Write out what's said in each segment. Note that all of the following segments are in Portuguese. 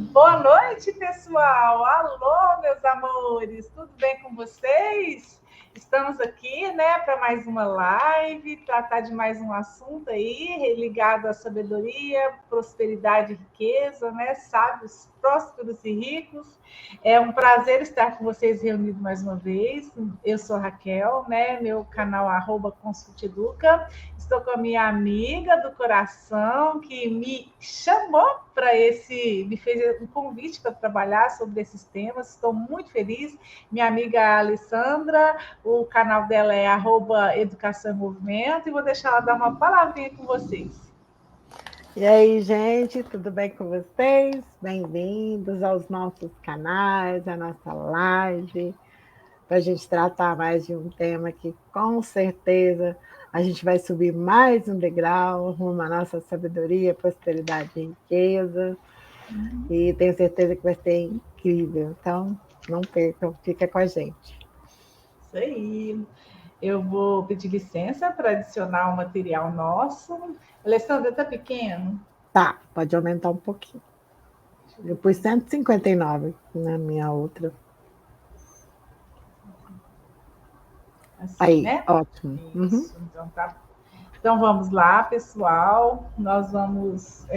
Boa noite, pessoal! Alô, meus amores! Tudo bem com vocês? Estamos aqui, né, para mais uma live, tratar de mais um assunto aí, ligado à sabedoria, prosperidade e riqueza, né? Sábios, prósperos e ricos. É um prazer estar com vocês reunidos mais uma vez. Eu sou a Raquel, né? Meu canal @consulteduca. Estou com a minha amiga do coração que me chamou me fez um convite para trabalhar sobre esses temas. Estou muito feliz. Minha amiga Alessandra, o canal dela é @educação em movimento e vou deixar ela dar uma palavrinha com vocês. E aí, gente, tudo bem com vocês? Bem-vindos aos nossos canais, à nossa live, para a gente tratar mais de um tema que, com certeza, a gente vai subir mais um degrau rumo à nossa sabedoria, prosperidade e riqueza. E tenho certeza que vai ser incrível. Então, não percam, fica com a gente. Isso aí. Eu vou pedir licença para adicionar o material nosso. Alessandra, está pequeno? Tá, pode aumentar um pouquinho. Eu pus 159 na minha outra. Assim, Aí, né? ótimo. Uhum. Isso, então tá. Então vamos lá, pessoal. Nós vamos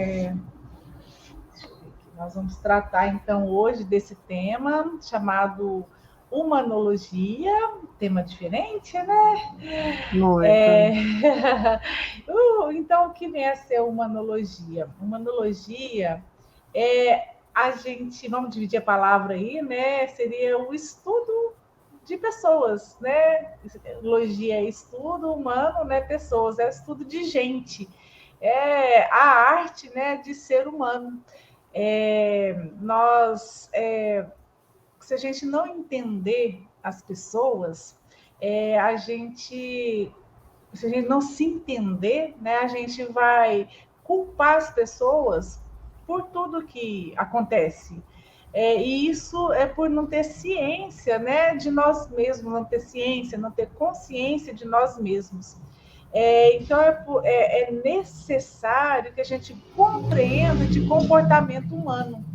tratar então hoje desse tema chamado humanologia, tema diferente, né? Muito. Então, o que vem a ser humanologia? Humanologia é a gente, vamos dividir a palavra aí, né? Seria o estudo de pessoas, né? Logia é estudo humano, né? Pessoas, é estudo de gente. É a arte, né, de ser humano. Se a gente não entender as pessoas, a gente, se a gente não se entender, né, a gente vai culpar as pessoas por tudo que acontece. E isso é por não ter ciência, né, de nós mesmos, não ter ciência, não ter consciência de nós mesmos. Então, é necessário que a gente compreenda de comportamento humano.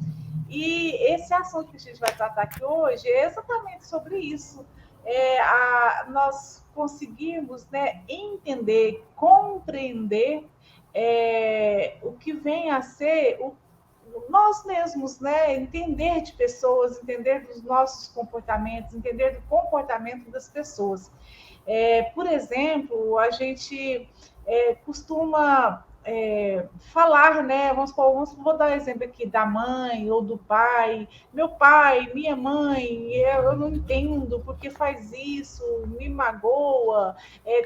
E esse assunto que a gente vai tratar aqui hoje é exatamente sobre isso. Nós conseguimos, né, entender, compreender o que vem a ser nós mesmos, né? Entender de pessoas, entender dos nossos comportamentos, entender do comportamento das pessoas. Por exemplo, a gente costuma falar, né? Vou dar um exemplo aqui da mãe ou do pai. Meu pai, minha mãe, eu não entendo porque faz isso, me magoa,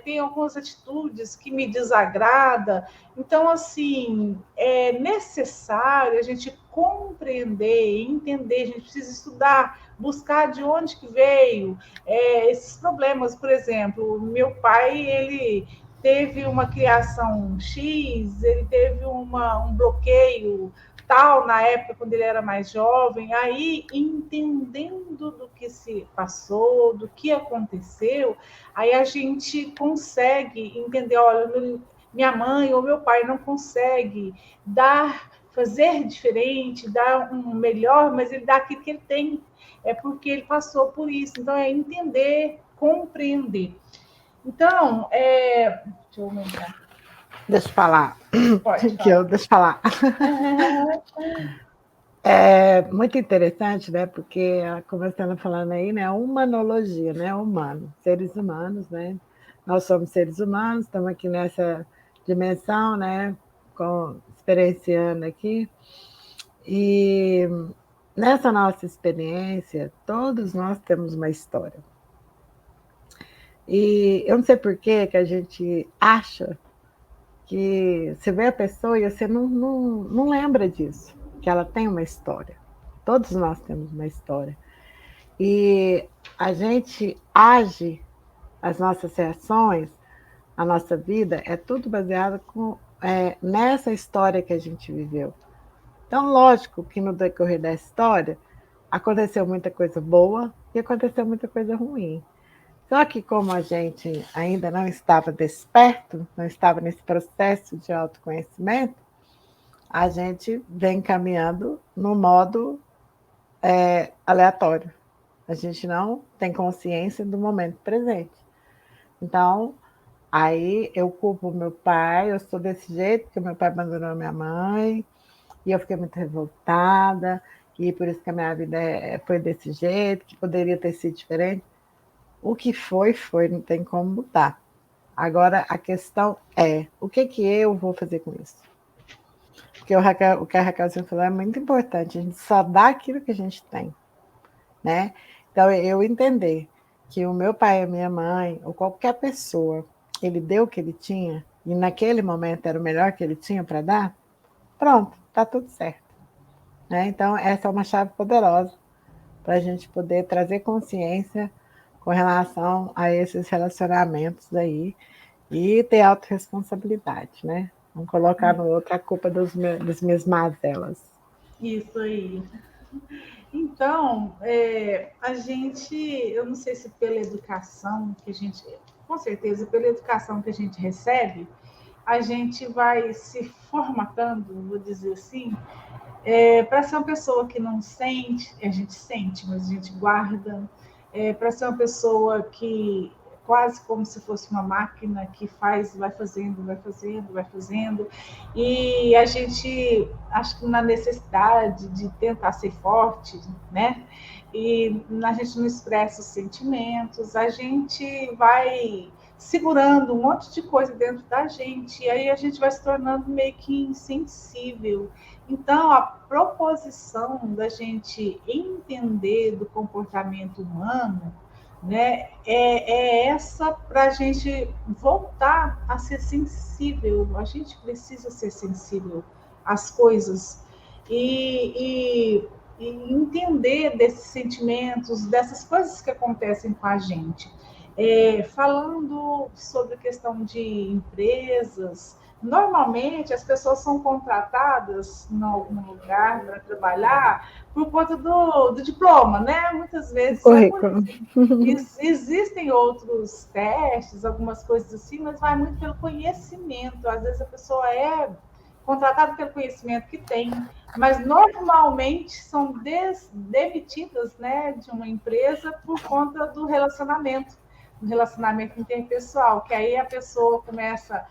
tem algumas atitudes que me desagrada. Então, assim, é necessário a gente compreender, entender, a gente precisa estudar, buscar de onde que veio esses problemas. Por exemplo, meu pai, ele teve uma criação X, ele teve um bloqueio tal na época, quando ele era mais jovem, aí entendendo do que se passou, do que aconteceu, aí a gente consegue entender, olha, minha mãe ou meu pai não consegue fazer diferente, dar um melhor, mas ele dá aquilo que ele tem, é porque ele passou por isso. Então, é entender, compreender. Então, deixa eu aumentar. Deixa eu falar. Pode falar. Deixa eu falar. É muito interessante, né? Porque, como você está falando aí, né? Humanologia, né? Humano, seres humanos, né? Nós somos seres humanos, estamos aqui nessa dimensão, né? Experienciando aqui. E nessa nossa experiência, todos nós temos uma história. E eu não sei por que a gente acha que você vê a pessoa e você não lembra disso, que ela tem uma história. Todos nós temos uma história. E a gente age, as nossas reações, a nossa vida, é tudo baseado nessa história que a gente viveu. Então, lógico que no decorrer da história aconteceu muita coisa boa e aconteceu muita coisa ruim. Só que como a gente ainda não estava desperto, não estava nesse processo de autoconhecimento, a gente vem caminhando no modo aleatório. A gente não tem consciência do momento presente. Então, aí eu culpo meu pai, eu sou desse jeito, porque meu pai abandonou a minha mãe, e eu fiquei muito revoltada, e por isso que a minha vida foi desse jeito, que poderia ter sido diferente. O que foi, não tem como mudar. Agora, a questão é, o que eu vou fazer com isso? Porque o que a Raquelzinha falou é muito importante, a gente só dá aquilo que a gente tem, né? Então, eu entender que o meu pai, a minha mãe, ou qualquer pessoa, ele deu o que ele tinha, e naquele momento era o melhor que ele tinha para dar, pronto, tá tudo certo. Né? Então, essa é uma chave poderosa para a gente poder trazer consciência com relação a esses relacionamentos aí e ter autorresponsabilidade, né? Não colocar no outro a culpa das minhas mazelas. Isso aí. Então, a gente, eu não sei se pela educação que a gente, com certeza, pela educação que a gente recebe, a gente vai se formatando, vou dizer assim, para ser uma pessoa que não sente, a gente sente, mas a gente guarda, para ser uma pessoa que quase como se fosse uma máquina que faz, vai fazendo, vai fazendo, vai fazendo, e a gente, acho que na necessidade de tentar ser forte, né? E a gente não expressa os sentimentos, a gente vai segurando um monte de coisa dentro da gente, e aí a gente vai se tornando meio que insensível. Então, a proposição da gente entender do comportamento humano, né, é essa para a gente voltar a ser sensível. A gente precisa ser sensível às coisas e entender desses sentimentos, dessas coisas que acontecem com a gente. Falando sobre a questão de empresas, normalmente as pessoas são contratadas em algum lugar para trabalhar por conta do diploma, né? Muitas vezes vai por isso. Existem outros testes, algumas coisas assim, mas vai muito pelo conhecimento. Às vezes a pessoa é contratada pelo conhecimento que tem, mas normalmente são demitidas, né, de uma empresa por conta do relacionamento interpessoal, que aí a pessoa começa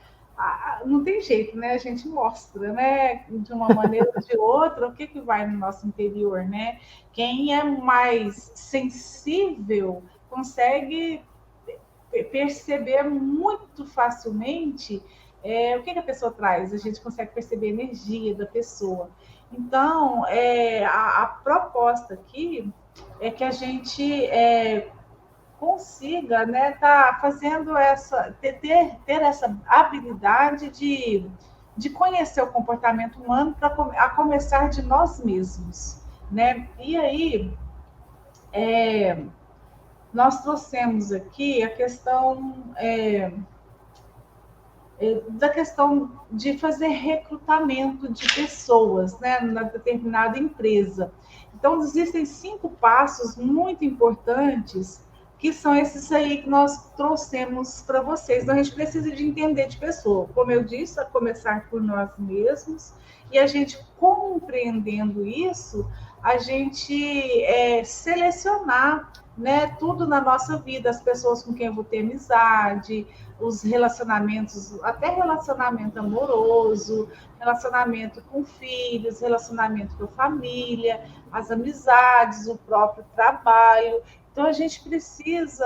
não tem jeito, né? A gente mostra, né? De uma maneira ou de outra, o que vai no nosso interior, né? Quem é mais sensível consegue perceber muito facilmente o que a pessoa traz. A gente consegue perceber a energia da pessoa. Então, a proposta aqui é que a gente consiga, né, tá fazendo ter essa habilidade de conhecer o comportamento humano a começar de nós mesmos, né? E aí nós trouxemos aqui a questão da questão de fazer recrutamento de pessoas, né, na determinada empresa. Então, existem 5 passos muito importantes que são esses aí que nós trouxemos para vocês. Então, a gente precisa de entender de pessoa. Como eu disse, a começar por nós mesmos. E a gente, compreendendo isso, a gente selecionar, né, tudo na nossa vida, as pessoas com quem eu vou ter amizade, os relacionamentos, até relacionamento amoroso, relacionamento com filhos, relacionamento com família, as amizades, o próprio trabalho. Então, a gente precisa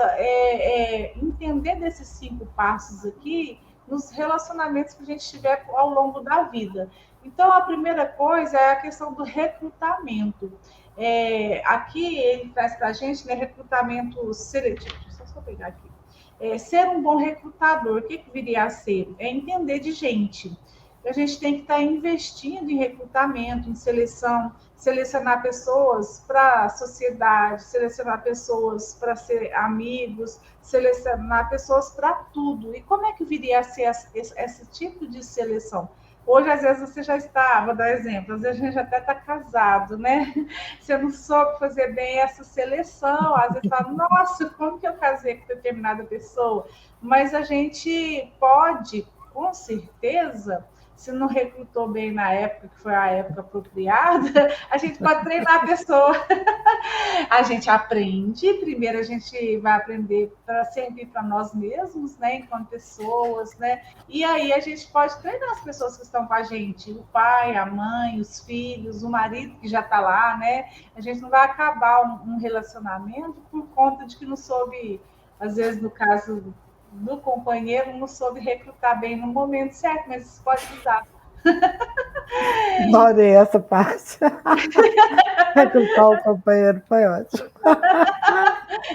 entender desses 5 passos aqui nos relacionamentos que a gente tiver ao longo da vida. Então, a primeira coisa é a questão do recrutamento. Aqui ele traz para a gente, né, recrutamento seletivo. Deixa eu só pegar aqui. Ser um bom recrutador, o que viria a ser? É entender de gente. A gente tem que estar investindo em recrutamento, em selecionar pessoas para a sociedade, selecionar pessoas para ser amigos, selecionar pessoas para tudo. E como é que viria a ser esse tipo de seleção? Hoje, às vezes, você já está, vou dar exemplo, às vezes a gente já até está casado, né? Você não soube fazer bem essa seleção, às vezes fala, nossa, como que eu casei com determinada pessoa? Mas a gente pode, com certeza, se não recrutou bem na época, que foi a época apropriada, a gente pode treinar a pessoa. A gente aprende, primeiro a gente vai aprender para sempre para nós mesmos, né, enquanto pessoas, né? E aí a gente pode treinar as pessoas que estão com a gente, o pai, a mãe, os filhos, o marido que já está lá, né? A gente não vai acabar um relacionamento por conta de que não soube, às vezes no caso do companheiro, não soube recrutar bem no momento certo, mas isso pode mudar. Adorei essa parte. Recrutar o companheiro foi ótimo.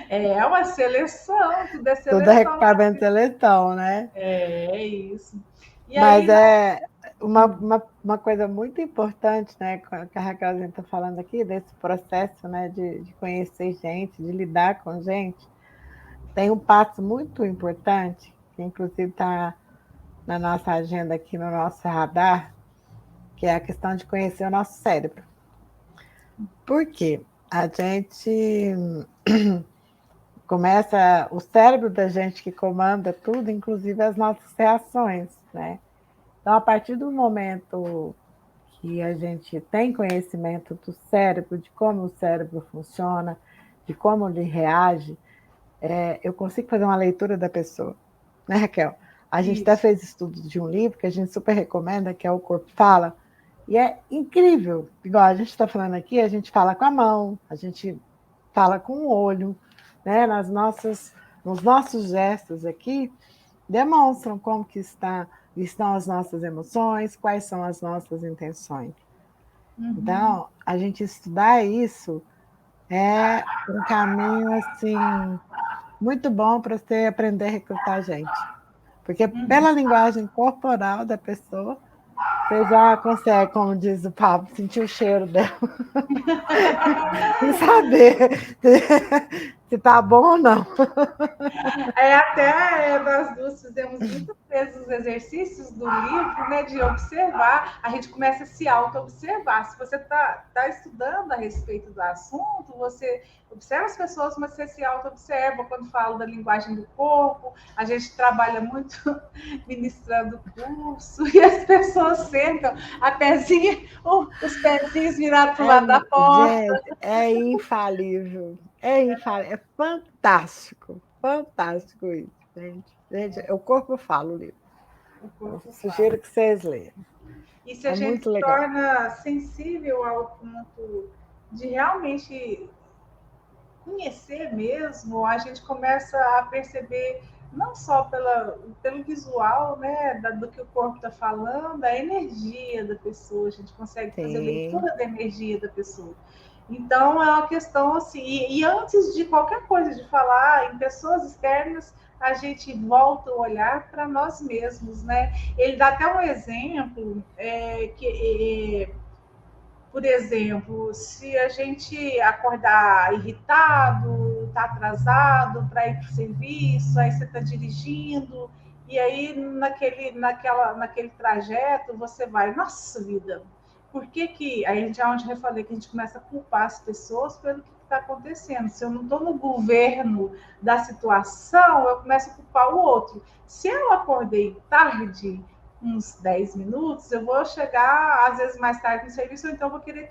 É uma seleção, tudo é Tudo é seleção. recrutamento de seleção, né? É isso. E Mas aí, é uma coisa muito importante, né, que a Raquel está falando aqui, desse processo, né, de conhecer gente, de lidar com gente, tem um passo muito importante, que inclusive está na nossa agenda aqui, no nosso radar, que é a questão de conhecer o nosso cérebro. Por quê? A gente começa, o cérebro da gente que comanda tudo, inclusive as nossas reações, né? Então, a partir do momento que a gente tem conhecimento do cérebro, de como o cérebro funciona, de como ele reage, eu consigo fazer uma leitura da pessoa, né, Raquel? A gente até fez estudo de um livro que a gente super recomenda, que é O Corpo Fala, e é incrível. Igual a gente está falando aqui, a gente fala com a mão, a gente fala com o olho, né? Nos nossos gestos aqui, demonstram como que estão as nossas emoções, quais são as nossas intenções. Uhum. Então, a gente estudar isso é um caminho assim muito bom para você aprender a recrutar gente. Porque pela linguagem corporal da pessoa, você já consegue, como diz o Pablo, sentir o cheiro dela. E saber se tá bom ou não. Até nós duas fizemos muitas vezes os exercícios do livro, né, de observar, a gente começa a se auto-observar. Se você tá estudando a respeito do assunto, você observa as pessoas, mas você se auto-observa quando fala da linguagem do corpo. A gente trabalha muito ministrando curso, e as pessoas sentam a pezinha, os pezinhos virados para o lado da porta. Gente, é infalível. É infalível. É fantástico. Fantástico isso, gente. Gente, o corpo fala o livro. Eu sugiro que vocês leiam. E se a gente se torna sensível ao ponto de realmente conhecer mesmo, a gente começa a perceber não só pelo visual, né, do que o corpo está falando, a energia da pessoa, a gente consegue fazer leitura da energia da pessoa. Então, é uma questão assim, e antes de qualquer coisa, de falar em pessoas externas, a gente volta o olhar para nós mesmos, né? Ele dá até um exemplo, por exemplo, se a gente acordar irritado, tá atrasado para ir para o serviço, aí você está dirigindo, e aí naquele trajeto você vai, nossa vida, por que aí já onde eu falei que a gente começa a culpar as pessoas pelo que está acontecendo. Se eu não estou no governo da situação, eu começo a culpar o outro. Se eu acordei tarde, uns 10 minutos, eu vou chegar, às vezes, mais tarde no serviço, ou então vou querer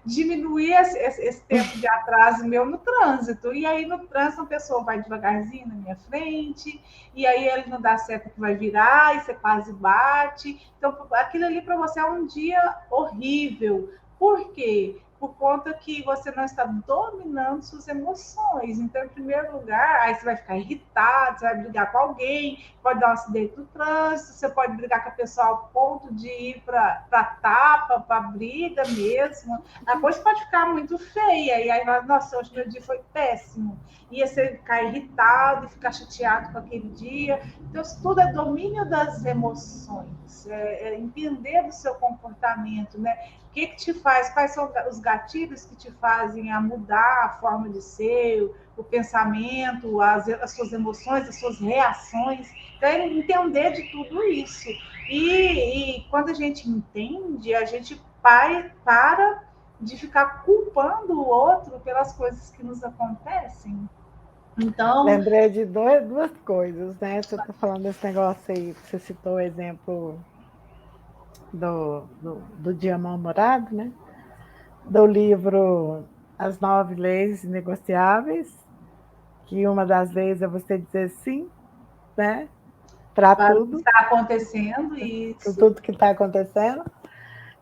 diminuir esse tempo de atraso meu no trânsito. E aí, no trânsito, a pessoa vai devagarzinho na minha frente, e aí ele não dá certo que vai virar, e você quase bate. Então, aquilo ali para você é um dia horrível. Por quê? Por conta que você não está dominando suas emoções. Então, em primeiro lugar, aí você vai ficar irritado, você vai brigar com alguém, pode dar um acidente no trânsito, você pode brigar com a pessoa ao ponto de ir para tapa, para briga mesmo. A coisa pode ficar muito feia, e aí, nossa, hoje meu dia foi péssimo. E aí você ficar irritado e ficar chateado com aquele dia. Então, isso tudo é domínio das emoções, entender do seu comportamento, né? O que te faz, quais são os gatilhos que te fazem a mudar a forma de ser, o pensamento, as suas emoções, as suas reações. Então, é entender de tudo isso. E quando a gente entende, a gente para de ficar culpando o outro pelas coisas que nos acontecem. Então, lembrei de duas coisas, né? Você está falando desse negócio aí, você citou o exemplo do Dia Mal-Humorado, né? Do livro As 9 Leis Negociáveis, que uma das leis é você dizer sim, né? Para Para o que tudo, está acontecendo, para isso. tudo que está acontecendo.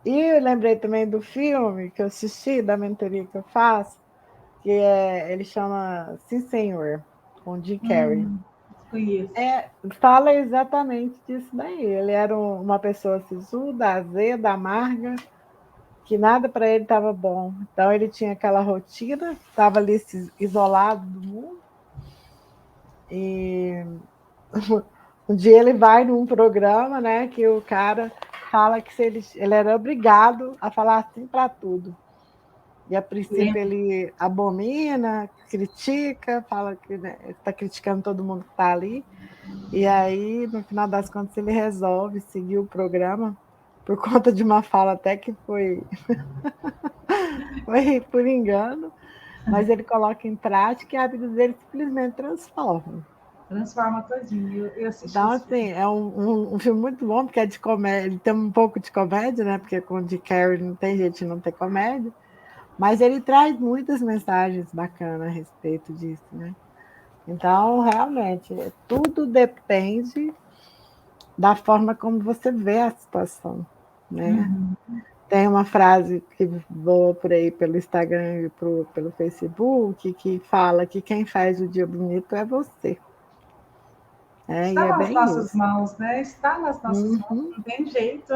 E eu lembrei também do filme que eu assisti, da mentoria que eu faço, que ele chama Sim Senhor, com Jim Carrey. Conheço. Fala exatamente disso daí. Ele era uma pessoa sisuda, azeda, amarga, que nada para ele estava bom. Então ele tinha aquela rotina, estava ali isolado do mundo. E um dia ele vai num programa, né, que o cara fala que ele era obrigado a falar assim para tudo. E a princípio ele abomina, critica, fala que está criticando todo mundo que está ali. E aí, no final das contas, ele resolve seguir o programa por conta de uma fala até que foi por engano, mas ele coloca em prática e a vida dele simplesmente transforma. Transforma todinho. Eu assisti Então, esse assim, filme. é um filme muito bom, porque é de comédia, ele tem um pouco de comédia, né? Porque com o Jim Carrey não tem jeito de não ter comédia, mas ele traz muitas mensagens bacanas a respeito disso, né? Então, realmente, tudo depende da forma como você vê a situação, né? Tem uma frase que voa por aí pelo Instagram e pelo Facebook que fala que quem faz o dia bonito é você. E Está é nas bem nossas isso. mãos, né? Está nas nossas mãos, Uhum. não tem jeito.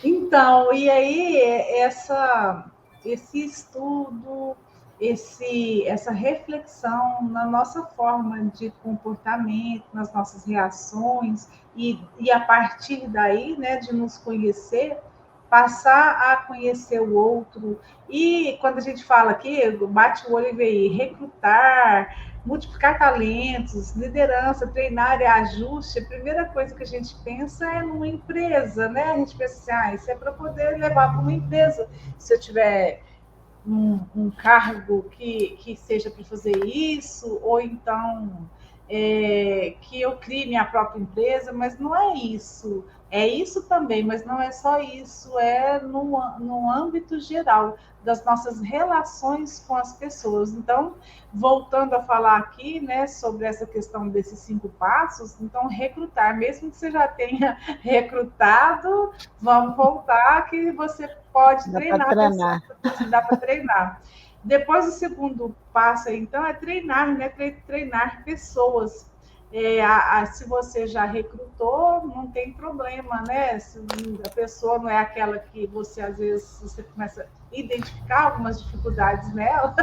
Então, e aí esse estudo, essa reflexão na nossa forma de comportamento, nas nossas reações, e a partir daí, né, de nos conhecer, passar a conhecer o outro. E quando a gente fala aqui, bate o olho e vê aí, recrutar, multiplicar talentos, liderança, treinar e ajuste, a primeira coisa que a gente pensa é numa empresa, né? A gente pensa assim, isso é para poder levar para uma empresa. Se eu tiver um cargo que seja para fazer isso, ou então que eu crie minha própria empresa, mas não é isso. É isso também, mas não é só isso, é no âmbito geral das nossas relações com as pessoas. Então, voltando a falar aqui, né, sobre essa questão desses 5 passos, então recrutar, mesmo que você já tenha recrutado, vamos voltar que você pode Dá para treinar a pessoa, treinar. dá para treinar. Depois, o segundo passo, então, é treinar, né? Treinar pessoas. Se você já recrutou, não tem problema, né? Se a pessoa não é aquela que você, às vezes, você começa a identificar algumas dificuldades nela,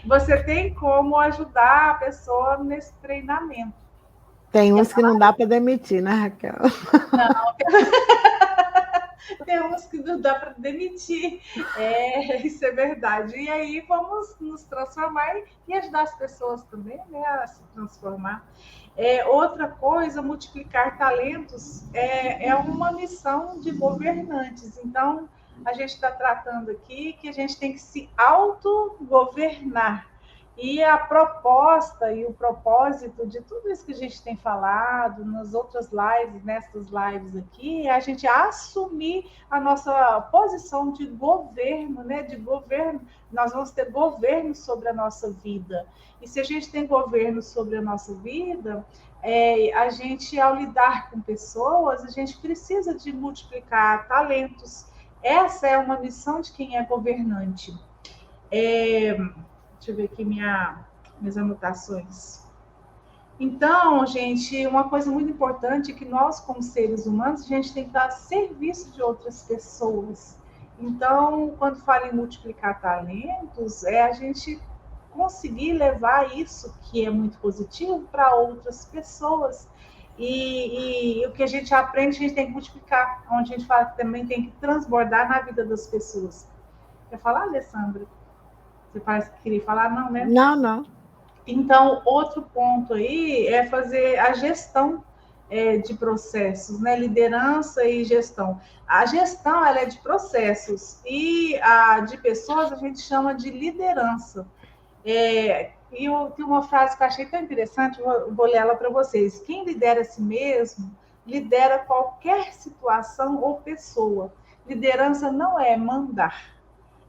você tem como ajudar a pessoa nesse treinamento. Tem uns que não dá para demitir, né, Raquel? Não, tem uns que não dá para demitir. Isso é verdade. E aí vamos nos transformar e ajudar as pessoas também, né, a se transformar. Outra coisa, multiplicar talentos é uma missão de governantes. Então, a gente está tratando aqui que a gente tem que se autogovernar. E a proposta e o propósito de tudo isso que a gente tem falado nas outras lives, nessas lives aqui, é a gente assumir a nossa posição de governo, né? De governo, nós vamos ter governo sobre a nossa vida. E se a gente tem governo sobre a nossa vida, a gente, ao lidar com pessoas, a gente precisa de multiplicar talentos. Essa é uma missão de quem é governante. Deixa eu ver aqui minhas anotações. Então, gente, uma coisa muito importante é que nós, como seres humanos, a gente tem que estar a serviço de outras pessoas. Então, quando fala em multiplicar talentos, é a gente conseguir levar isso que é muito positivo para outras pessoas. E o que a gente aprende, a gente tem que multiplicar, onde a gente fala que também tem que transbordar na vida das pessoas. Quer falar, Alessandra? Você parece que queria falar, não, né? Não, não. Então, outro ponto aí é fazer a gestão de processos, né? Liderança e gestão. A gestão ela é de processos e a de pessoas a gente chama de liderança. E eu tenho uma frase que eu achei tão interessante, vou ler ela para vocês. Quem lidera a si mesmo lidera qualquer situação ou pessoa. Liderança não é mandar,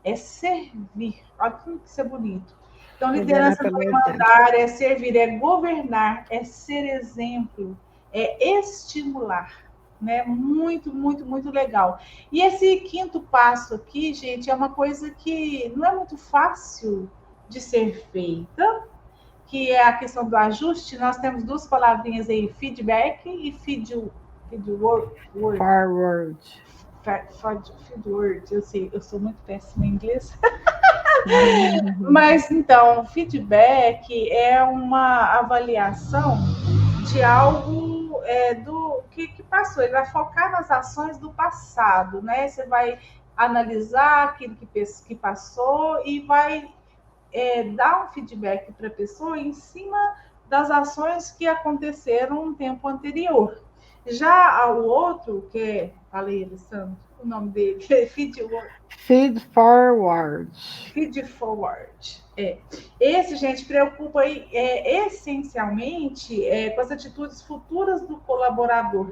é servir. Olha que isso é bonito. Então, liderança não é mandar, é servir, é governar, é ser exemplo, é estimular. Né? Muito, muito, muito legal. E esse quinto passo aqui, gente, é uma coisa que não é muito fácil de ser feita, que é a questão do ajuste. Nós temos duas palavrinhas aí, feedback e feedword. Feedword, eu sei, eu sou muito péssima em inglês. Mas, então, feedback é uma avaliação de algo do que passou. Ele vai focar nas ações do passado, né? Você vai analisar aquilo que passou e vai dar um feedback para a pessoa em cima das ações que aconteceram um tempo anterior. Já o outro, que é, falei, Alessandro, o nome dele, é Feed Forward. Feed Forward. Esse, gente, preocupa aí, essencialmente com as atitudes futuras do colaborador.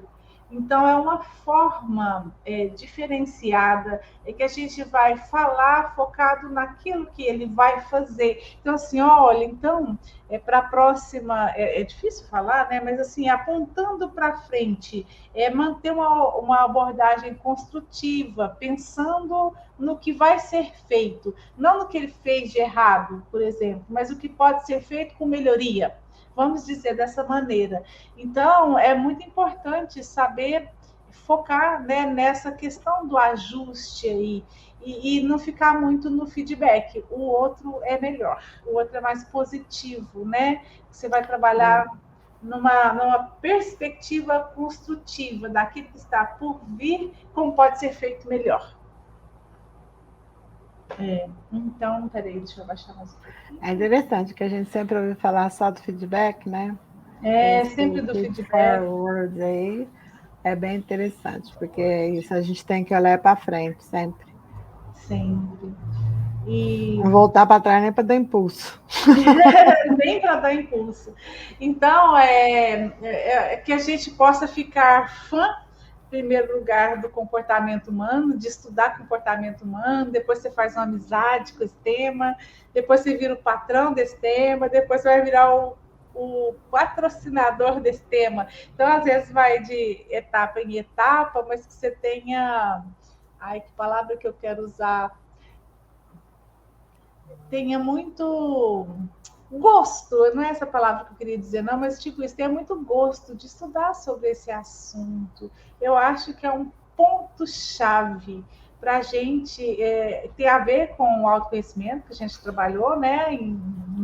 Então, é uma forma diferenciada, que a gente vai falar focado naquilo que ele vai fazer. Então, assim, olha, então, para a próxima, é difícil falar, né? Mas, assim, apontando para frente, manter uma abordagem construtiva, pensando no que vai ser feito, não no que ele fez de errado, por exemplo, mas o que pode ser feito com melhoria. Vamos dizer dessa maneira. Então, é muito importante saber focar, né, nessa questão do ajuste aí e não ficar muito no feedback. O outro é melhor, o outro é mais positivo, né? Você vai trabalhar numa perspectiva construtiva daquilo que está por vir, como pode ser feito melhor. Então, peraí, deixa eu abaixar mais um pouquinho. É interessante que a gente sempre ouve falar só do feedback, né? Sempre do feedback. Forward aí é bem interessante, porque isso a gente tem que olhar para frente sempre. Sempre. E não voltar para trás nem para dar impulso. Nem para dar impulso. Então, que a gente possa ficar fã, em primeiro lugar, do comportamento humano, de estudar comportamento humano, depois você faz uma amizade com esse tema, depois você vira o patrão desse tema, depois você vai virar o patrocinador desse tema. Então, às vezes, vai de etapa em etapa, mas que você tenha... Ai, que palavra que eu quero usar? Tenha muito gosto, não é essa palavra que eu queria dizer, não, mas tipo, isso tenha muito gosto de estudar sobre esse assunto. Eu acho que é um ponto-chave para a gente ter a ver com o autoconhecimento, que a gente trabalhou, né, em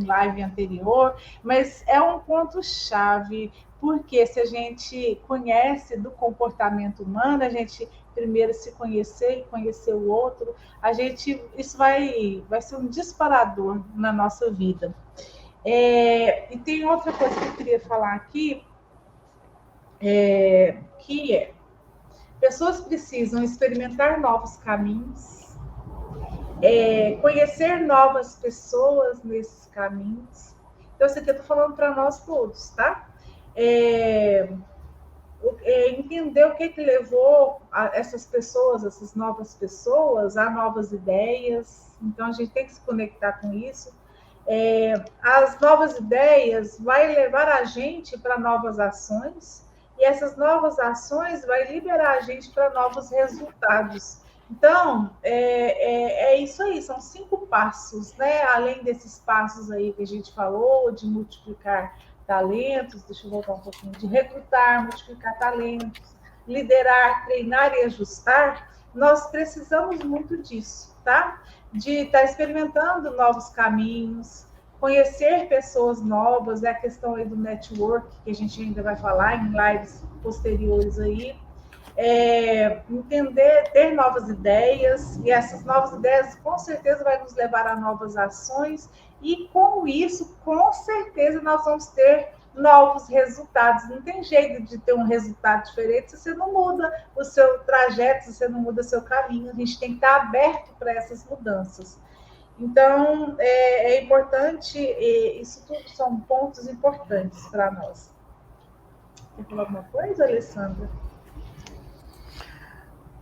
live anterior, mas é um ponto-chave, porque se a gente conhece do comportamento humano, a gente primeiro se conhecer e conhecer o outro, isso vai ser um disparador na nossa vida. E tem outra coisa que eu queria falar aqui, que é pessoas precisam experimentar novos caminhos, conhecer novas pessoas nesses caminhos. Então, isso aqui eu estou falando para nós todos, tá? Entender o que levou essas pessoas, essas novas pessoas, a novas ideias. Então, a gente tem que se conectar com isso. As novas ideias vai levar a gente para novas ações, e essas novas ações vai liberar a gente para novos resultados. Então, é isso aí, são 5 passos, né? Além desses passos aí que a gente falou, de multiplicar talentos, deixa eu voltar um pouquinho, de recrutar, multiplicar talentos, liderar, treinar e ajustar, nós precisamos muito disso, tá? De estar experimentando novos caminhos, conhecer pessoas novas, é a questão aí do network, que a gente ainda vai falar em lives posteriores aí, entender, ter novas ideias, e essas novas ideias com certeza vai nos levar a novas ações, e com isso, com certeza, nós vamos ter novos resultados. Não tem jeito de ter um resultado diferente se você não muda o seu trajeto, se você não muda o seu caminho. A gente tem que estar aberto para essas mudanças. Então, é importante, isso tudo são pontos importantes para nós. Quer falar alguma coisa, Alessandra?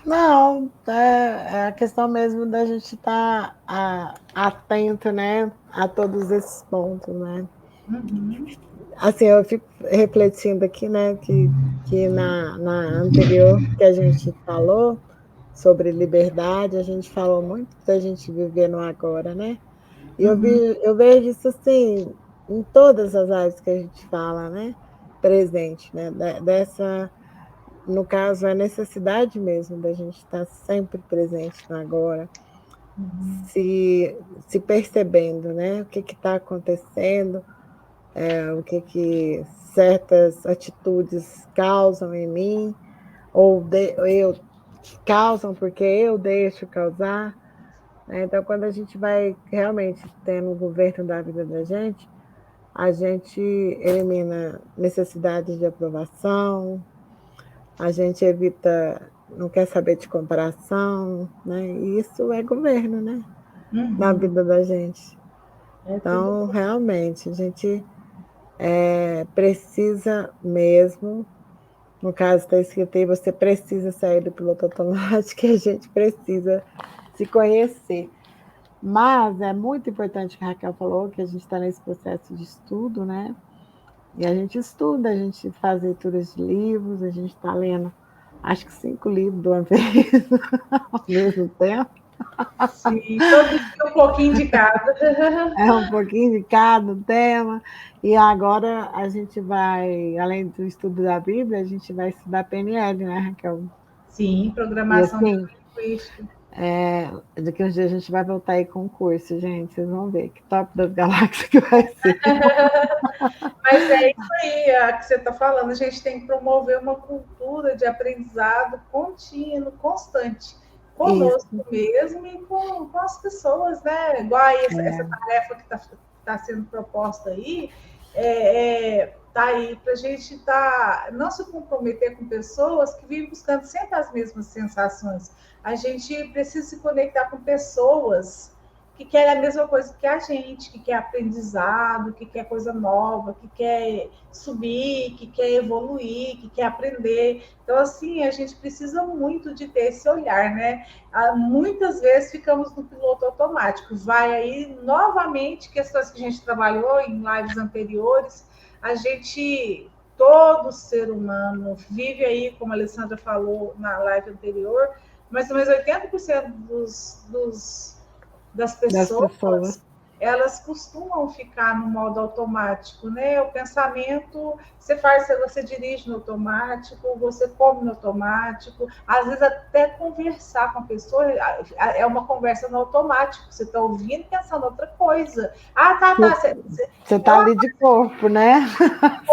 Não, é a questão mesmo da gente estar atento, né, a todos esses pontos, né? Uhum. Assim, eu fico refletindo aqui, né, que na anterior que a gente falou sobre liberdade, a gente falou muito da gente viver no agora, né? E Uhum. eu vejo isso assim em todas as áreas que a gente fala, né? Presente, né? Dessa, no caso, a necessidade mesmo da gente estar sempre presente no agora, Uhum. se percebendo, né? O que está acontecendo, o que certas atitudes causam em mim, eu causam porque eu deixo causar. Né? Então, quando a gente vai realmente tendo o governo da vida da gente, a gente elimina necessidades de aprovação, a gente evita, não quer saber de comparação, né? E isso é governo, né? Na Uhum. vida da gente. É tudo Então, bom. realmente, a gente precisa mesmo, no caso está escrito aí, você precisa sair do piloto automático, e a gente precisa se conhecer. Mas é muito importante que a Raquel falou, que a gente está nesse processo de estudo, né? E a gente estuda, a gente faz leituras de livros, a gente está lendo, acho que 5 livros de uma vez, ao mesmo tempo. Sim, todo dia um pouquinho de cada. É um pouquinho de cada tema. E agora a gente vai, além do estudo da Bíblia, a gente vai estudar PNL, né, Raquel? Sim, E programação assim, neurolinguística. daqui uns dias a gente vai voltar aí com o curso, gente. Vocês vão ver que top das galáxias que vai ser. Mas é isso aí, a que você está falando. A gente tem que promover uma cultura de aprendizado contínuo, constante, Isso. conosco mesmo e com as pessoas, né? Igual aí essa É. tarefa que tá sendo proposta aí, tá aí para a gente não se comprometer com pessoas que vivem buscando sempre as mesmas sensações. A gente precisa se conectar com pessoas que quer a mesma coisa que a gente, que quer aprendizado, que quer coisa nova, que quer subir, que quer evoluir, que quer aprender. Então, assim, a gente precisa muito de ter esse olhar, né? Muitas vezes ficamos no piloto automático. Vai aí, novamente, questões que a gente trabalhou em lives anteriores, a gente todo ser humano vive aí, como a Alessandra falou na live anterior, mais ou menos 80% das Das pessoas. pessoas, elas costumam ficar no modo automático, né? O pensamento, você dirige no automático, você come no automático, às vezes até conversar com a pessoa é uma conversa no automático, você está ouvindo e pensando outra coisa. Ah, tá. Você está ali de corpo, né?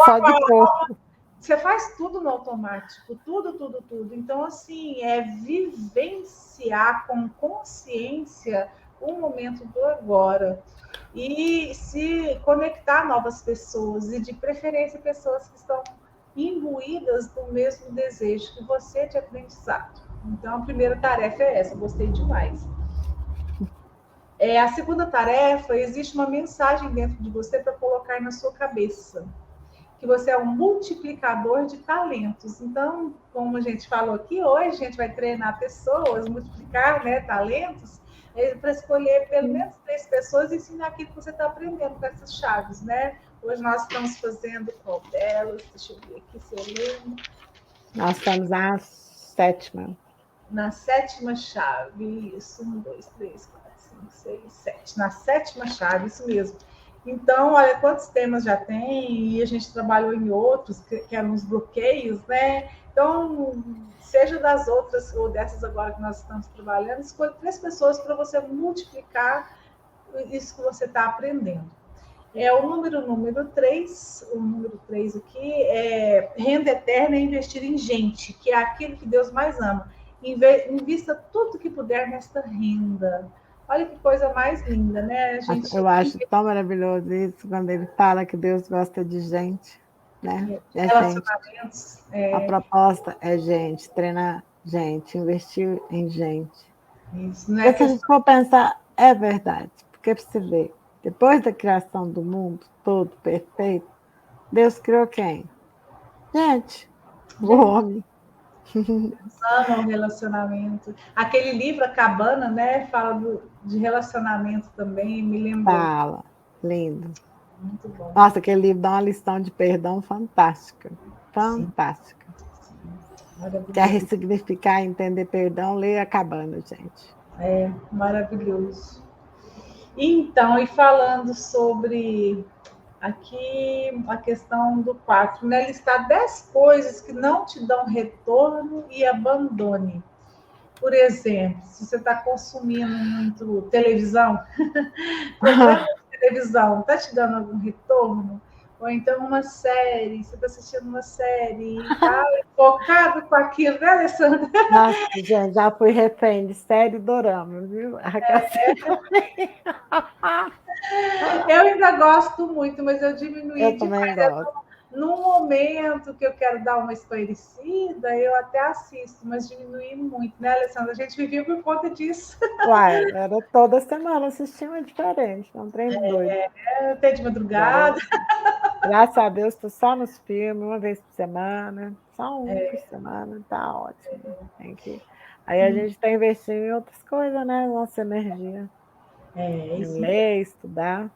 Só de corpo. Você faz tudo no automático, tudo. Então, assim, é vivenciar com consciência o momento do agora e se conectar a novas pessoas e, de preferência, pessoas que estão imbuídas do mesmo desejo que você de aprendizado. Então, a primeira tarefa é essa, gostei demais. A segunda tarefa, existe uma mensagem dentro de você para colocar na sua cabeça que você é um multiplicador de talentos. Então, como a gente falou aqui hoje, a gente vai treinar pessoas, multiplicar, né, talentos, para escolher pelo menos 3 pessoas e ensinar aquilo que você está aprendendo com essas chaves, né? Hoje nós estamos fazendo qual delas? Deixa eu ver aqui se eu lembro. Nós estamos na 7ª. Na 7ª chave, isso, 1, 2, 3, 4, 5, 6, 7. Na 7ª chave, isso mesmo. Então, olha quantos temas já tem, e a gente trabalhou em outros, que eram os bloqueios, né? Então, seja das outras ou dessas agora que nós estamos trabalhando, escolha 3 pessoas para você multiplicar isso que você está aprendendo. O número 3, o número 3 aqui é renda eterna e investir em gente, que é aquilo que Deus mais ama. Invista tudo que puder nesta renda. Olha que coisa mais linda, né? A gente Eu acho tão maravilhoso isso, quando ele fala que Deus gosta de gente, né? É gente. relacionamentos, A proposta é gente, treinar gente, investir em gente. isso não é Porque se a gente questão. for pensar, é verdade. Porque para você ver, depois da criação do mundo todo perfeito, Deus criou quem? Gente, o Gente, homem. ama o relacionamento. Aquele livro, A Cabana, né? Fala de relacionamento também, me lembrou. Fala. Lindo. Muito bom. Nossa, aquele livro dá uma lição de perdão fantástica. Sim, Fantástica. sim. Quer Maravilhoso. ressignificar e entender perdão, leia A Cabana, gente. É, maravilhoso. Então, e falando sobre aqui a questão do 4, né? Listar 10 coisas que não te dão retorno e abandone. Por exemplo, se você está consumindo muito televisão, programa de televisão, está te dando algum retorno? Ou então uma série, você está assistindo uma série e está focado com aquilo, né, Alessandra? Nossa, gente, já fui refém de série dorama, viu? A Eu ainda gosto muito, mas eu Eu diminuí também demais. gosto. No momento que eu quero dar uma espairecida, eu até assisto, mas diminuí muito, né, Alessandra? A gente vivia por conta disso. Uai, era toda semana assistir uma diferente, é um trem doido. Até de Agora, madrugada. graças a Deus, estou só nos filmes, uma vez por semana, só um por semana, tá ótimo. Tem que... Aí a gente está investindo em outras coisas, né? Nossa energia. É Em isso mesmo. ler, estudar.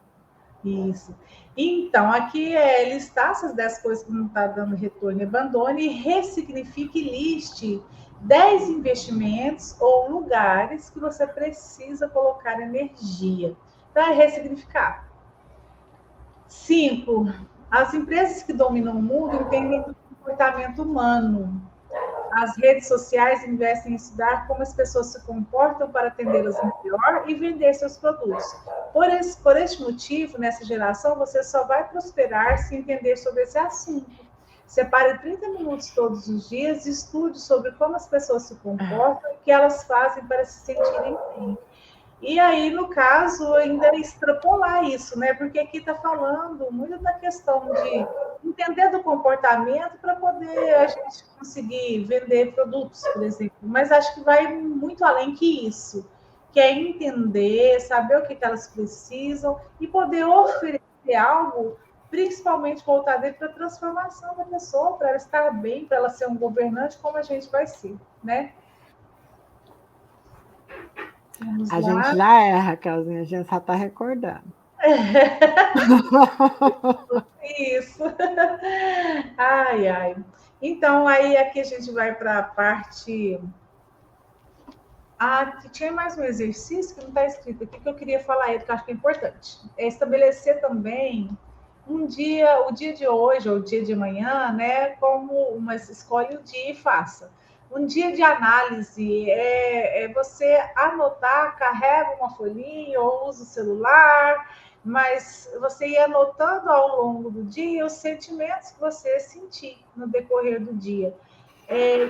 Isso. Então, aqui listar essas 10 coisas que não está dando retorno e abandone, e ressignifique e liste 10 investimentos ou lugares que você precisa colocar energia. Então, é ressignificar. 5. As empresas que dominam o mundo entendem do comportamento humano. As redes sociais investem em estudar como as pessoas se comportam para atendê-las melhor e vender seus produtos. Por este motivo, nessa geração, você só vai prosperar se entender sobre esse assunto. Separe 30 minutos todos os dias e estude sobre como as pessoas se comportam e o que elas fazem para se sentirem bem. E aí, no caso, ainda extrapolar isso, né? Porque aqui está falando muito da questão de entender do comportamento para poder a gente conseguir vender produtos, por exemplo. Mas acho que vai muito além que isso, que é entender, saber o que elas precisam e poder oferecer algo, principalmente voltado para a transformação da pessoa, para ela estar bem, para ela ser um governante, como a gente vai ser, né? Vamos A gente lá. já erra, Raquelzinha, a gente só está recordando. Isso. Ai, ai. Então, aí aqui a gente vai para a parte. Ah, tinha mais um exercício que não está escrito aqui que eu queria falar aí, que eu acho que é importante. É estabelecer também um dia, o dia de hoje ou o dia de amanhã, né? Como uma escolhe o dia e faça. Um dia de análise é você anotar, carrega uma folhinha ou usa o celular, mas você ir anotando ao longo do dia os sentimentos que você sentir no decorrer do dia.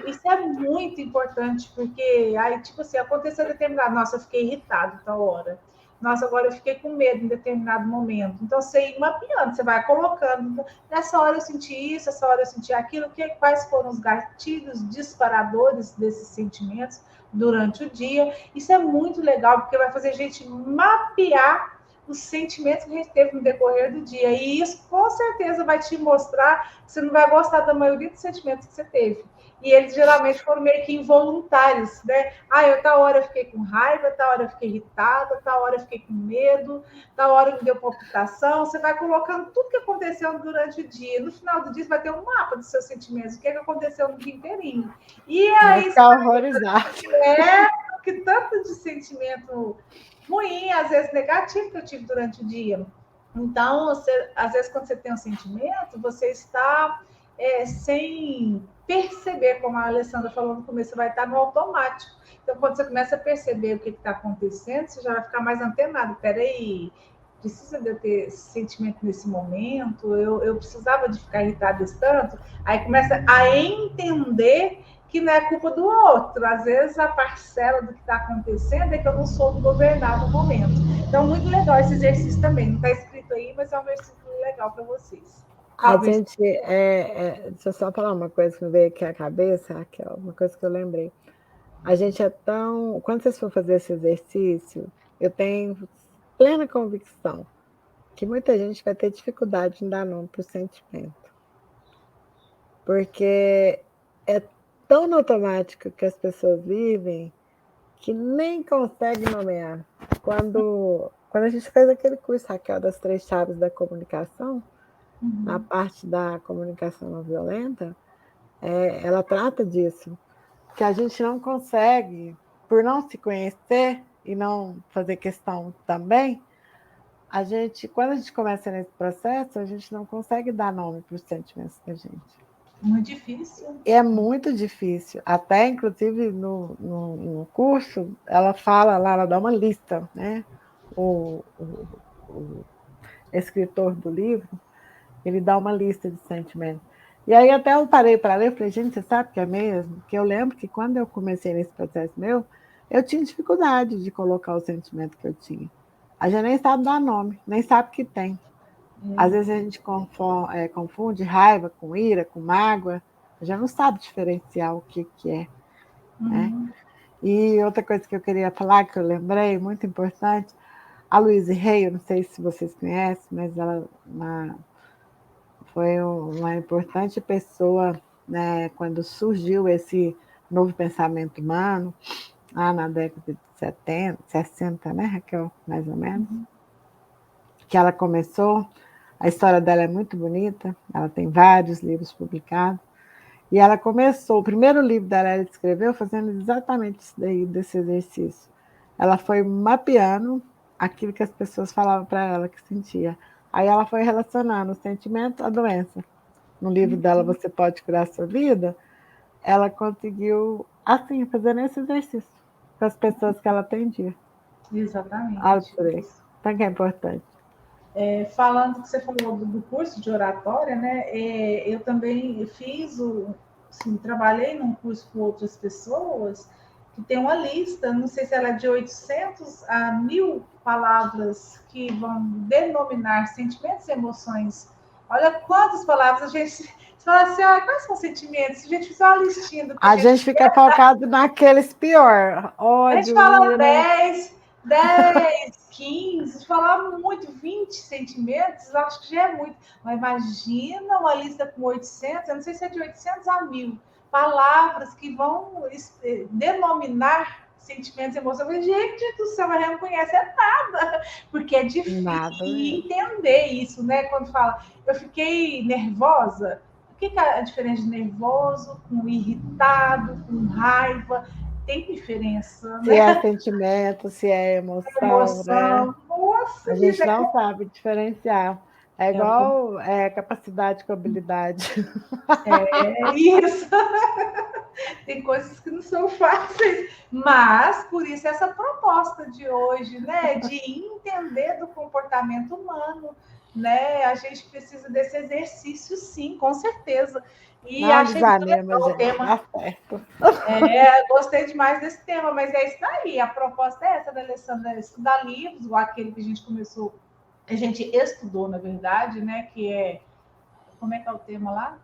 Isso é muito importante, porque aí, tipo assim, aconteceu determinado, nossa, eu fiquei irritado tal hora. Nossa, agora eu fiquei com medo em determinado momento. Então, você ir mapeando, você vai colocando. Nessa hora eu senti isso, essa hora eu senti aquilo. Quais foram os gatilhos disparadores desses sentimentos durante o dia? Isso é muito legal, porque vai fazer a gente mapear os sentimentos que a gente teve no decorrer do dia. E isso, com certeza, vai te mostrar que você não vai gostar da maioria dos sentimentos que você teve. E eles geralmente foram meio que involuntários, né? Ah, eu tal hora eu fiquei com raiva, tal hora eu fiquei irritada, tal hora eu fiquei com medo, tal hora me deu palpitação. Você vai colocando tudo que aconteceu durante o dia. No final do dia, você vai ter um mapa dos seus sentimentos, o que aconteceu no dia inteirinho. E Vai aí, você ficar horrorizado. que tanto de sentimento ruim, às vezes negativo que eu tive durante o dia. Então, às vezes, quando você tem um sentimento, você está sem perceber, como a Alessandra falou no começo, você vai estar no automático. Então, quando você começa a perceber o que está acontecendo, você já vai ficar mais antenado. Peraí, precisa de eu ter esse sentimento nesse momento? Eu precisava de ficar irritado esse tanto? Aí começa a entender que não é culpa do outro. Às vezes a parcela do que está acontecendo é que eu não soube governar no momento. Então, muito legal esse exercício também. Não está escrito aí, mas é um versículo legal para vocês. A gente, deixa eu só falar uma coisa que me veio aqui à cabeça, Raquel, uma coisa que eu lembrei. A gente é tão. Quando vocês for fazer esse exercício, eu tenho plena convicção que muita gente vai ter dificuldade em dar nome para o sentimento. porque é tão no automático que as pessoas vivem que nem consegue nomear. Quando a gente fez aquele curso, Raquel, das 3 chaves da comunicação, na parte da comunicação não violenta, ela trata disso, que a gente não consegue, por não se conhecer e não fazer questão também, quando a gente começa nesse processo, a gente não consegue dar nome para os sentimentos da gente. Muito difícil. É muito difícil. Até, inclusive, no curso, ela fala lá, ela dá uma lista, né? O escritor do livro, ele dá uma lista de sentimentos. E aí até eu parei para ler, falei, gente, você sabe que é mesmo? Porque eu lembro que quando eu comecei nesse processo meu, eu tinha dificuldade de colocar o sentimento que eu tinha. A gente nem sabe dar nome, nem sabe que tem. Às vezes a gente confunde raiva com ira, com mágoa, a gente não sabe diferenciar o que é. Né? E outra coisa que eu queria falar, que eu lembrei, muito importante, a Louise Hay, eu não sei se vocês conhecem, mas ela foi uma importante pessoa, né, quando surgiu esse novo pensamento humano, lá na década de 70, 60, né, Raquel? Mais ou menos. Que ela começou. A história dela é muito bonita, ela tem vários livros publicados. E ela começou, o primeiro livro dela ela escreveu fazendo exatamente isso daí, desse exercício. Ela foi mapeando aquilo que as pessoas falavam para ela que sentia. Aí ela foi relacionando o sentimento à doença. No livro dela, Você Pode Curar a Sua Vida, ela conseguiu, assim, fazendo esse exercício com as pessoas que ela atendia. Exatamente. Então, que é importante. Falando que você falou do curso de oratória, né? Eu também fiz trabalhei num curso com outras pessoas que tem uma lista, não sei se ela é de 800 a 1000 palavras que vão denominar sentimentos e emoções. Olha quantas palavras a gente fala assim, quais são os sentimentos? Se a gente fizer uma listinha do que a gente fica focado naqueles pior. Ódio, a gente fala 10, 15, falar muito, 20 sentimentos, acho que já é muito. Mas imagina uma lista com 800, eu não sei se é de 800 a 1000 palavras que vão denominar sentimentos e emoções. Gente do céu, mas não conhece nada, porque é difícil entender isso, né? Quando fala, eu fiquei nervosa. O que é a diferença de nervoso com irritado, com raiva? Tem diferença, né? Se é sentimento, se é emoção, né? Nossa, a gente não sabe diferenciar. É igual capacidade com habilidade. É isso. Tem coisas que não são fáceis, mas por isso essa proposta de hoje, né, de entender do comportamento humano, né? A gente precisa desse exercício, sim, com certeza. E não achei desanima, gente. Tema. Tá certo. Gostei demais desse tema, mas é isso aí. A proposta é essa, da Alessandra, estudar livros, ou aquele que a gente começou, a gente estudou, na verdade, né? Que é. Como é que é o tema lá?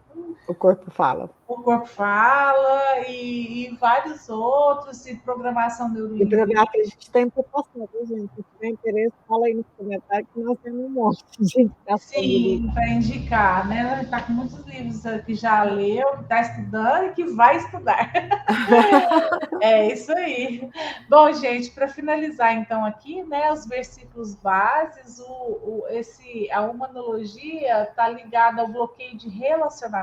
O Corpo Fala. O Corpo Fala e vários outros, e programação neurolinguística. E a gente tem proposta, viu, gente? Se tiver interesse, fala aí nos comentários que nós temos um monte de indicação. Sim, para indicar, né? Está com muitos livros que já leu, que está estudando e que vai estudar. É isso aí. Bom, gente, para finalizar então aqui, né, os versículos bases, a humanologia está ligada ao bloqueio de relacionamento,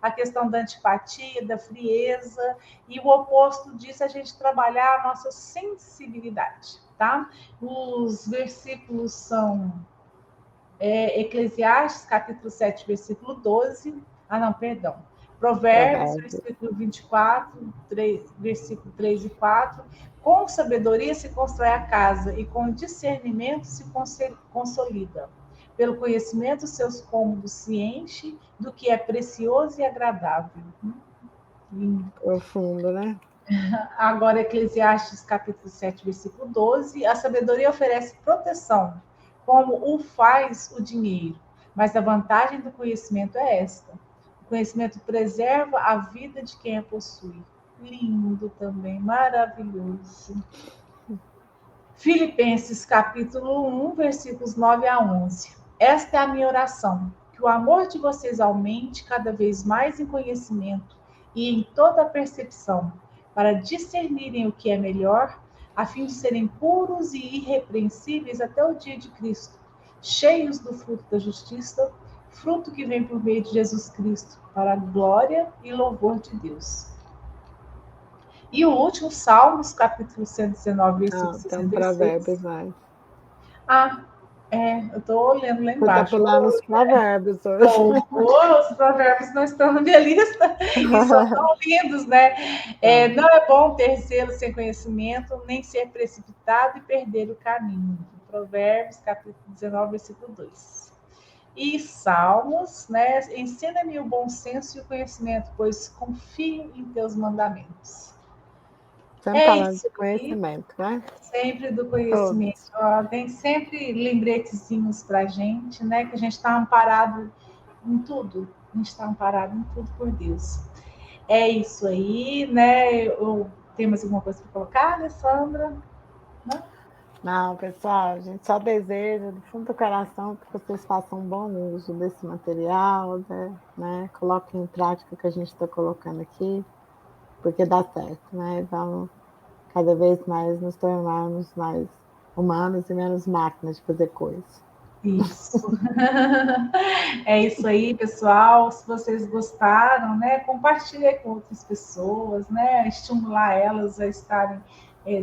a questão da antipatia, da frieza, e o oposto disso é a gente trabalhar a nossa sensibilidade, tá? Os versículos são Eclesiastes, capítulo 7, versículo 12. Provérbios, versículo 24, versículo 3 e 4. Com sabedoria se constrói a casa, e com discernimento se consolida. Pelo conhecimento, seus cômodos se enchem do que é precioso e agradável. Profundo, né? Agora, Eclesiastes, capítulo 7, versículo 12. A sabedoria oferece proteção, como o faz o dinheiro. Mas a vantagem do conhecimento é esta: o conhecimento preserva a vida de quem a possui. Lindo também, maravilhoso. Filipenses, capítulo 1, versículos 9 a 11. Esta é a minha oração: que que o amor de vocês aumente cada vez mais em conhecimento e em toda a percepção, para discernirem o que é melhor, a fim de serem puros e irrepreensíveis até o dia de Cristo, cheios do fruto da justiça, fruto que vem por meio de Jesus Cristo, para a glória e louvor de Deus. E o último, Salmos, capítulo 119, versículo 66. Tem um provérbio mais. Eu estou lendo lá Você está embaixo. pulando os provérbios hoje. Os provérbios não estão na minha lista e são tão lindos, né? Não é bom ter zelo sem conhecimento, nem ser precipitado e perder o caminho. Provérbios, capítulo 19, versículo 2. E Salmos, né? Ensina-me o bom senso e o conhecimento, pois confio em teus mandamentos. Sempre falando de conhecimento, né? Sempre do conhecimento. Tem sempre lembretezinhos para a gente, né? Que a gente está amparado em tudo. A gente está amparado em tudo por Deus. É isso aí, né? Tem mais alguma coisa para colocar, Alessandra? Não, pessoal, a gente só deseja, do fundo do coração, que vocês façam um bom uso desse material, né? Coloquem em prática o que a gente está colocando aqui, porque dá certo, né? Vamos cada vez mais nos tornarmos mais humanos e menos máquinas de fazer coisas. Isso. É isso aí, pessoal. Se vocês gostaram, né, compartilhe com outras pessoas, né? Estimular elas a estarem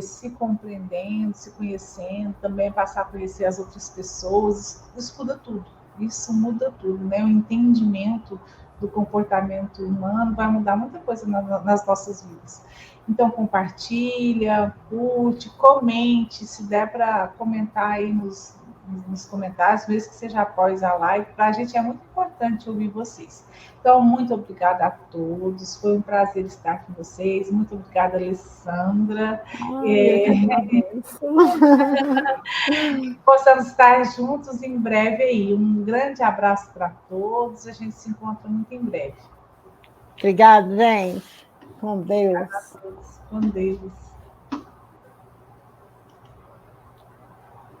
se compreendendo, se conhecendo, também passar a conhecer as outras pessoas. Isso muda tudo. Isso muda tudo, né? O entendimento do comportamento humano vai mudar muita coisa nas nossas vidas. Então, compartilha, curte, comente, se der para comentar aí nos comentários, mesmo que seja após a live, para a gente é muito importante ouvir vocês. Então, muito obrigada a todos, foi um prazer estar com vocês, muito obrigada, Alessandra. Possamos estar juntos em breve aí. Um grande abraço para todos, a gente se encontra muito em breve. Obrigada, gente. Com Deus. Obrigada a todos. Com Deus.